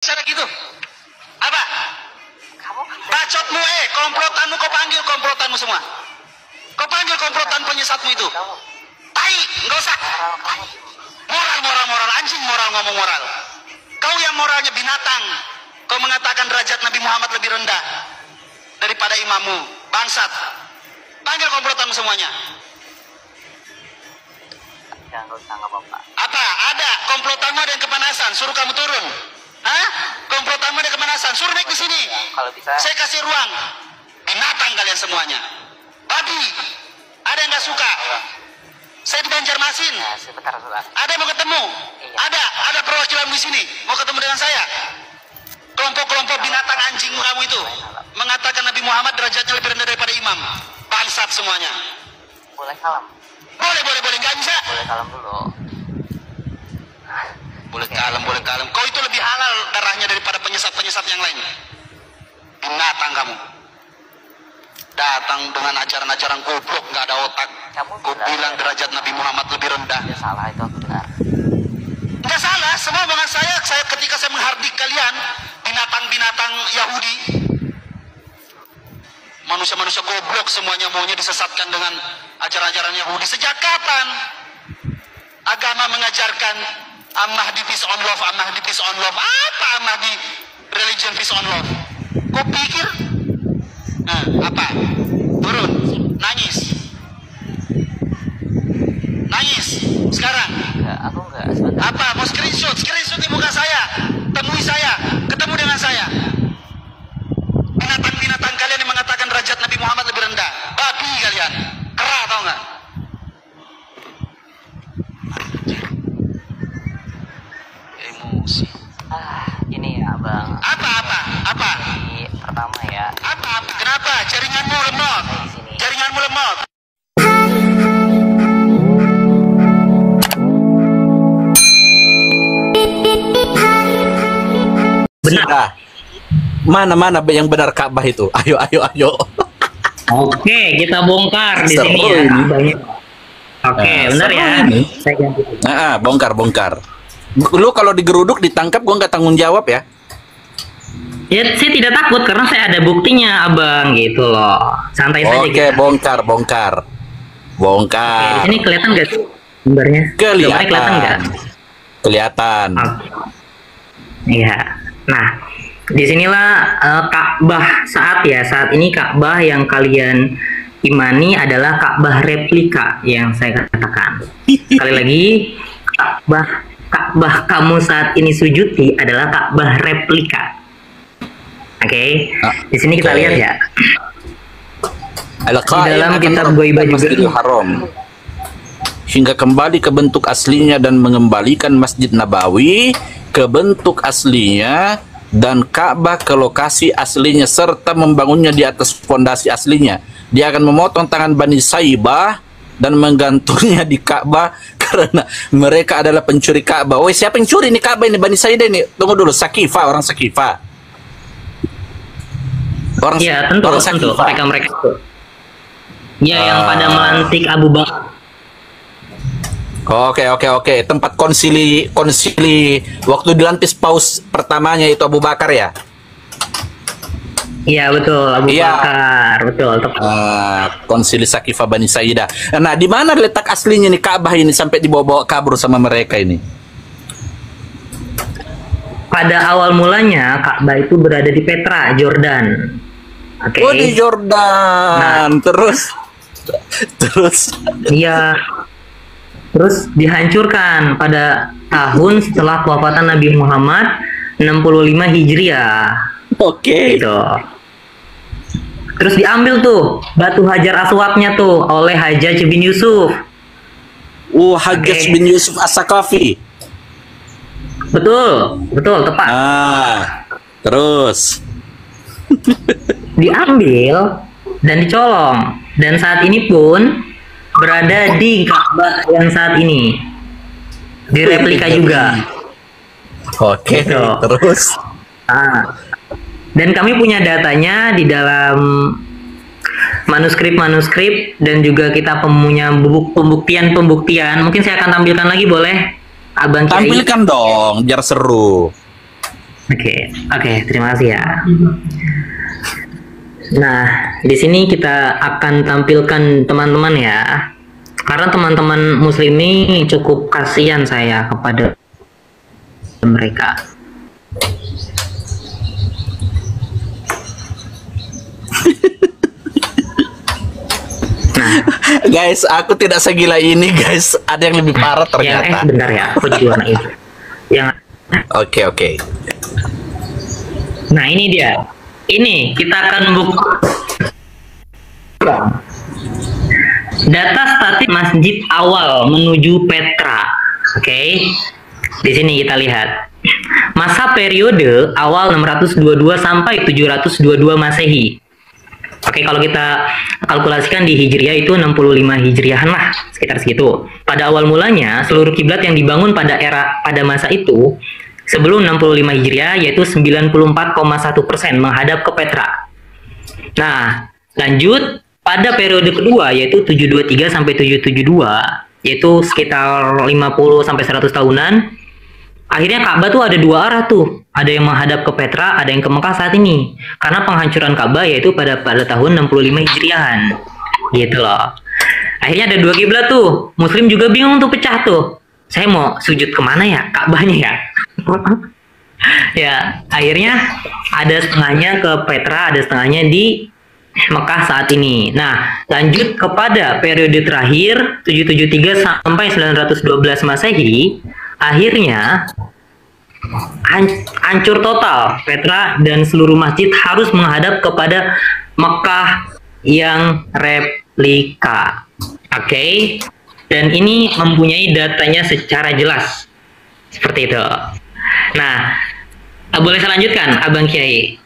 Sana gitu. Apa? Bacotmu komplotanmu kau panggil komplotanmu semua. Kau panggil komplotan penyesatmu itu. Tai, nggak usah. Moral anjing ngomong moral. Kau yang moralnya binatang. Kau mengatakan derajat Nabi Muhammad lebih rendah daripada imammu, bangsat. Panggil komplotanmu semuanya. Apa? Ada komplotanmu ada yang kepanasan, suruh kamu turun. Hah? Komplotanmu ada kepanasan, suruh naik di sini. Kalau bisa. Saya kasih ruang. Binatang kalian semuanya. Babi. Ada yang nggak suka? Saya di Banjarmasin. Ya, sebentar. Ada yang mau ketemu? Iya. Ada perwakilan di sini. Mau ketemu dengan saya? Kelompok-kelompok binatang anjing kamu itu mengatakan Nabi Muhammad derajatnya lebih rendah daripada imam. Bangsat semuanya. Boleh salam. Boleh, nggak bisa. Boleh salam dulu. Boleh kalem. Kau itu lebih halal darahnya daripada penyesat-penyesat yang lain. Binatang kamu. Datang dengan ajaran-ajaran goblok, nggak ada otak. Kau bilang derajat Nabi Muhammad lebih rendah. Ya salah itu aku dengar. Nggak salah, semua omongan saya ketika saya menghardik kalian, binatang-binatang Yahudi, manusia-manusia goblok semuanya maunya disesatkan dengan ajaran-ajaran Yahudi. Sejak kapan agama mengajarkan Ahmadi peace on love, Ahmadi peace on love? Apa Ahmadi religion peace on love? Kau pikir? Nah, apa? Turun, nangis sekarang. Enggak, aku enggak. Sebentar. Apa? Mau screenshot di muka saya, temui saya, ketemu dengan saya. Binatang-binatang kalian yang mengatakan derajat Nabi Muhammad lebih rendah, babi kalian, kera tau nggak? Emosi. Ini ya bang. Apa? Ini pertama ya. Apa? Kenapa? Jaringanmu lemot. Saya di sini. Jaringanmu lemot. Benar. Mana yang benar Ka'bah itu? Ayo. Oke, kita bongkar di Seru sini ya. ini. Ka'bahnya. Oke, benar seru ya. ini. Saya ganti. Bongkar. Lu kalau digeruduk ditangkap gua nggak tanggung jawab ya. Ya, saya tidak takut karena saya ada buktinya, Abang, gitu loh. Santai saja Oke, kita. bongkar. Oke, di sini kelihatan nggak sih gambarnya? Gambarnya kelihatan nggak? Kelihatan. Iya. Nah, disinilah Ka'bah saat ini Ka'bah yang kalian imani adalah Ka'bah replika yang saya katakan. Sekali lagi, Ka'bah kamu saat ini sujudi adalah Ka'bah replika. Oke. Di sini kita lihat ya. Di dalam kitab Ghaibah juga Masjidil Haram hingga kembali ke bentuk aslinya dan mengembalikan Masjid Nabawi ke bentuk aslinya dan Ka'bah ke lokasi aslinya serta membangunnya di atas fondasi aslinya. Dia akan memotong tangan Bani Saibah dan menggantungnya di Ka'bah karena mereka adalah pencuri Ka'bah. Woi, siapa yang curi ini Ka'bah ini? Bani Saibah ini. Tunggu dulu, orang Sakifah. Iya, tentu mereka itu. Ya, yang pada melantik Abu Bakar. Oke. Tempat konsili waktu dilantik paus pertamanya itu Abu Bakar ya? Iya, betul, Abu Bakar. Betul, tepat. Konsili Sakifah Bani Saidah. Nah, di mana letak aslinya nih Ka'bah ini sampai dibawa-bawa kabur sama mereka ini? Pada awal mulanya Ka'bah itu berada di Petra, Jordan. Oke. Oh, di Jordan. Terus Iya. Terus dihancurkan pada tahun setelah kewafatan Nabi Muhammad 65 Hijriah. Oke. Gitu. Terus diambil tuh batu Hajar Aswadnya tuh oleh Hajjaj bin Yusuf. Hajjaj bin Yusuf As-Saqafi. Betul, tepat. Terus diambil dan dicolong, dan saat ini pun berada di Ka'bah yang saat ini direplika juga. Oke. Gitu. Terus dan kami punya datanya di dalam manuskrip dan juga kita punya pembuktian. Mungkin saya akan tampilkan lagi, boleh Abang Kiai? Tampilkan dong biar seru. Oke, terima kasih ya. Nah, di sini kita akan tampilkan teman-teman ya. Karena teman-teman muslim ini cukup kasihan saya kepada mereka. Guys, aku tidak segila ini guys. Ada yang lebih parah ternyata. Bentar ya, aku jadi warna itu. Oke. Nah, ini dia. Ini kita akan buka data statis masjid awal menuju Petra. Oke. Di sini kita lihat. Masa periode awal 622 sampai 722 Masehi. Oke, kalau kita kalkulasikan di Hijriah itu 65 Hijriahan lah, sekitar segitu. Pada awal mulanya, seluruh kiblat yang dibangun pada masa itu sebelum 65 Hijriah yaitu 94,1% menghadap ke Petra. Nah, lanjut pada periode kedua yaitu 723 sampai 772 yaitu sekitar 50 sampai 100 tahunan. Akhirnya Ka'bah tuh ada dua arah tuh. Ada yang menghadap ke Petra, ada yang ke Mekah saat ini. Karena penghancuran Ka'bah yaitu pada tahun 65 Hijriahan. Gitu loh. Akhirnya ada dua kiblat tuh. Muslim juga bingung tuh pecah tuh. Saya mau sujud kemana ya? Ka'bahnya ya? Ya, akhirnya ada setengahnya ke Petra, ada setengahnya di Mekah saat ini. Nah, lanjut kepada periode terakhir 773 sampai 912 Masehi. Akhirnya hancur total. Petra dan seluruh masjid harus menghadap kepada Mekah yang replika. Oke. Dan ini mempunyai datanya secara jelas. Seperti itu. Nah, boleh saya lanjutkan, Abang Kiai?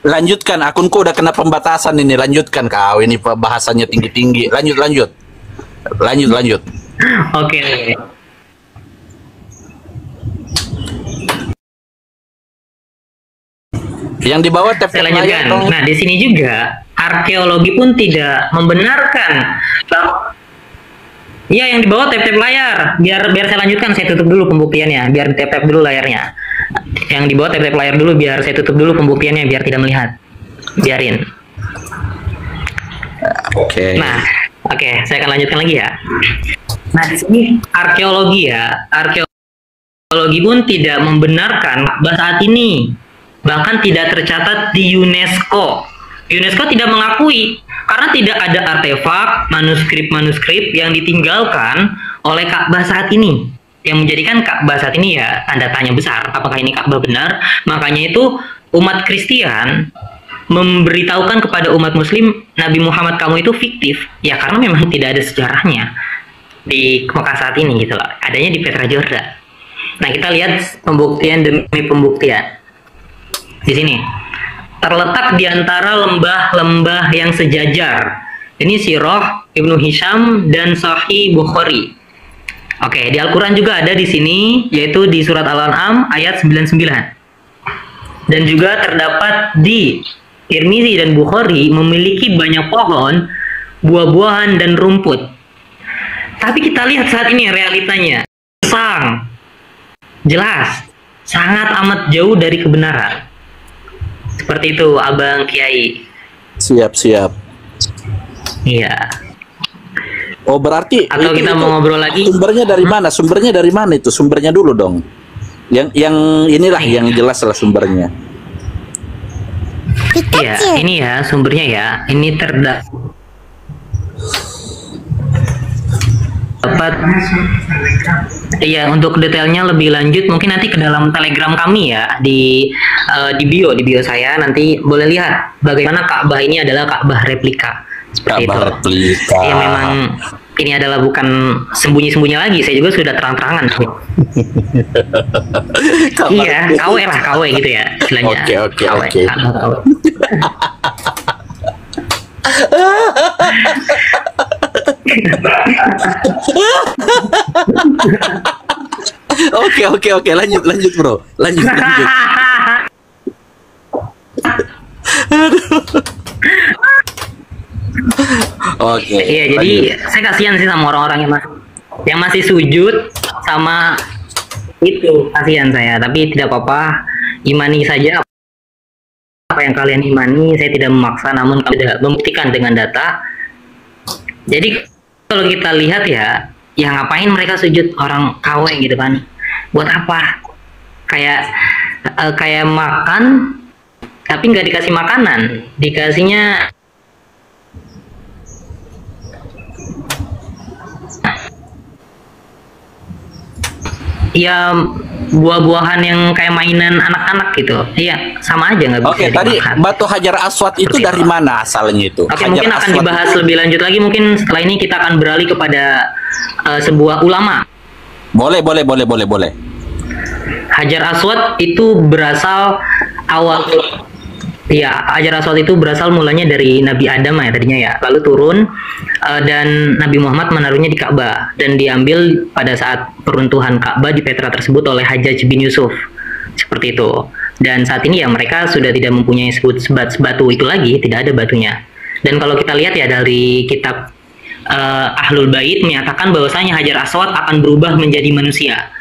Lanjutkan, akunku udah kena pembatasan ini. Lanjutkan kau, ini bahasanya tinggi-tinggi. Lanjut. Oke. Yang di bawah tab Saya lanjutkan. Nah, di sini juga arkeologi pun tidak membenarkan bahwa yang di bawah tab layar. Biar saya lanjutkan, saya tutup dulu pembuktiannya. Biar tab dulu layarnya. Yang di bawah tab layar dulu, biar saya tutup dulu pembuktiannya, biar tidak melihat. Biarin. Oke. Nah, saya akan lanjutkan lagi ya. Nah, di sini arkeologi ya. Arkeologi pun tidak membenarkan bahwa saat ini bahkan tidak tercatat di UNESCO. UNESCO tidak mengakui karena tidak ada artefak, manuskrip yang ditinggalkan oleh Ka'bah saat ini. Yang menjadikan Ka'bah saat ini ya tanda tanya besar. Apakah ini Ka'bah benar? Makanya itu umat Kristen memberitahukan kepada umat Muslim Nabi Muhammad kamu itu fiktif. Ya karena memang tidak ada sejarahnya di Mekah saat ini gitu loh. Adanya di Petra Jordan. Nah, kita lihat pembuktian demi pembuktian. Di sini terletak di antara lembah-lembah yang sejajar. Ini Sirah Ibnu Hisham dan Sahih Bukhari. Oke, di Al-Quran juga ada di sini, yaitu di surat Al-An'am ayat 99. Dan juga terdapat di Tirmizi dan Bukhari memiliki banyak pohon, buah-buahan dan rumput. Tapi kita lihat saat ini realitanya jelas sangat amat jauh dari kebenaran. Seperti itu, Abang Kiai. Siap. Iya. Oh, berarti atau kita mau ngobrol lagi? Sumbernya dari mana? Sumbernya dari mana itu? Sumbernya dulu dong. Yang inilah yang jelas lah sumbernya. Iya, ini ya sumbernya ya. Ini terdapat iya, untuk detailnya lebih lanjut mungkin nanti ke dalam Telegram kami ya, di bio saya nanti boleh lihat bagaimana Ka'bah ini adalah Ka'bah replika. Seperti Ka'bah itu. replika. Ya memang ini adalah bukan sembunyi-sembunyi lagi, saya juga sudah terang-terangan. Iya, KW gitu ya istilahnya. Oke. KW. Oke, lanjut bro, lanjut. Oke. Iya, jadi saya kasihan sih sama orang-orang yang masih sujud sama itu, kasihan saya. Tapi tidak apa-apa. imani saja apa yang kalian imani. Saya tidak memaksa, namun kalian tidak membuktikan dengan data. Jadi kalau kita lihat ya, ngapain mereka sujud orang KW gitu kan? Buat apa? Kayak makan tapi nggak dikasih makanan, dikasihnya ya buah-buahan yang kayak mainan anak-anak gitu. Iya, sama aja nggak bisa Oke, tadi dimakan. batu Hajar Aswad itu Seperti dari itu. mana asalnya itu? Oke, Hajar mungkin akan Aswad dibahas itu- lebih lanjut lagi. Mungkin setelah ini kita akan beralih kepada sebuah ulama. Boleh. Hajar Aswad itu berasal Hajar Aswad itu berasal mulanya dari Nabi Adam ya tadinya ya, lalu turun dan Nabi Muhammad menaruhnya di Ka'bah dan diambil pada saat peruntuhan Ka'bah di Petra tersebut oleh Hajjaj bin Yusuf, seperti itu. Dan saat ini ya mereka sudah tidak mempunyai batu itu lagi, tidak ada batunya. Dan kalau kita lihat ya dari kitab Ahlul Bait menyatakan bahwasanya Hajar Aswad akan berubah menjadi manusia.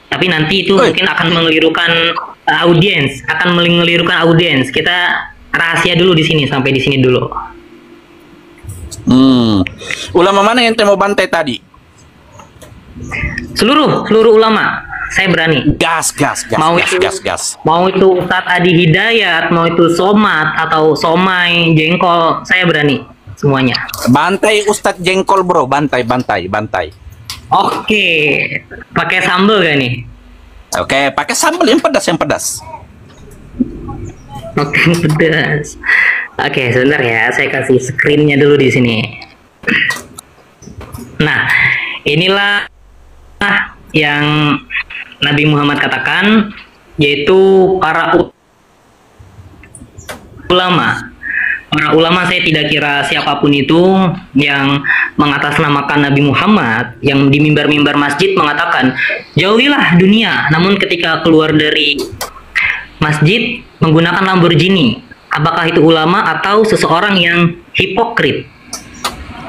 Tapi nanti itu mungkin akan mengelirukan audiens. Kita rahasia dulu di sini, sampai di sini dulu. Ulama mana yang mau bantai tadi? Seluruh ulama, saya berani. Gas. Mau itu Ustadz Adi Hidayat, mau itu Somad atau Somai, Jengkol, saya berani semuanya. Bantai Ustadz Jengkol bro, bantai. Oke, pakai sambal gak nih? Oke, pakai sambal yang pedas. Oke, pedas. Oke, sebentar ya, saya kasih screennya dulu di sini. Nah, inilah yang Nabi Muhammad katakan, yaitu para ulama. Para ulama, saya tidak kira siapapun itu yang mengatasnamakan Nabi Muhammad, yang di mimbar-mimbar masjid mengatakan jauhilah dunia, namun ketika keluar dari masjid menggunakan Lamborghini. Apakah itu ulama atau seseorang yang hipokrit?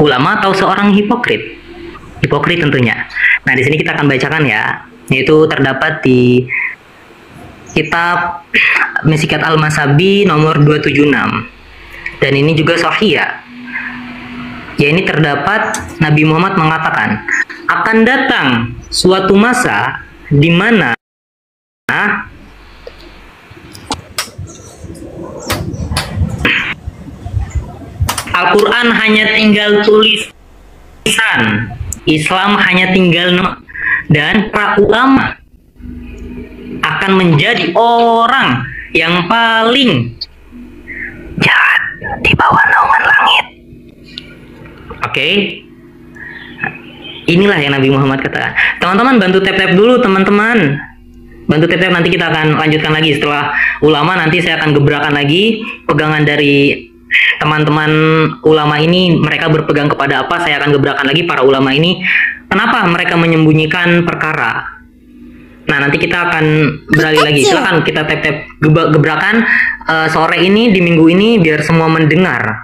Ulama atau seorang hipokrit? Hipokrit tentunya. Nah, di sini kita akan bacakan ya, yaitu terdapat di kitab Misikat Al-Masabi nomor 276. Dan ini juga sahih ya. Ya, ini terdapat Nabi Muhammad mengatakan, akan datang suatu masa di mana Al-Quran hanya tinggal tulisan, Islam hanya tinggal dan para ulama akan menjadi orang yang paling jahat di bawah naungan langit. Oke. Inilah yang Nabi Muhammad katakan. Teman-teman bantu tap-tap dulu, teman-teman. Bantu tap-tap, nanti kita akan lanjutkan lagi setelah ulama. Nanti saya akan gebrakan lagi pegangan dari teman-teman ulama ini. Mereka berpegang kepada apa? Saya akan gebrakan lagi para ulama ini. Kenapa mereka menyembunyikan perkara? Nah, nanti kita akan beralih lagi. Silakan kita tap-tap gebrakan sore ini, di minggu ini, biar semua mendengar.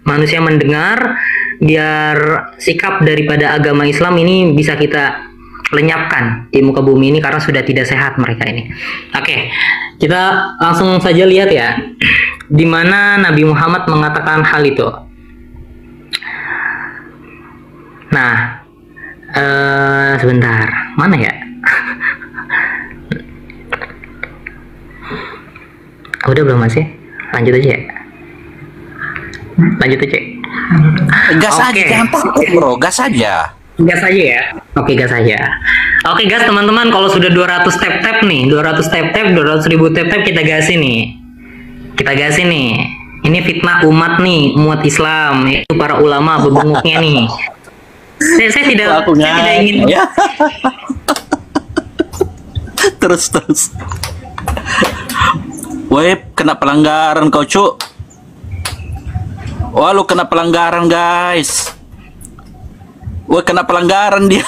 Manusia mendengar, biar sikap daripada agama Islam ini bisa kita lenyapkan di muka bumi ini, karena sudah tidak sehat mereka ini. Oke, kita langsung saja lihat ya, di mana Nabi Muhammad mengatakan hal itu. Nah, sebentar, mana ya? Udah belum masih? Lanjut aja ya. Gas aja, Oke. jangan takut bro, gas aja. Gas aja ya. Oke, gas aja. Oke, gas teman-teman, kalau sudah 200 tap-tap nih, 200 tap-tap, 200.000 tap-tap, kita gasin nih. Ini fitnah umat nih, umat Islam, itu para ulama bebunguknya nih. Saya tidak ingin ya. terus. Web, kena pelanggaran kau cuk. Wah, lu kena pelanggaran guys. Wah, kena pelanggaran dia.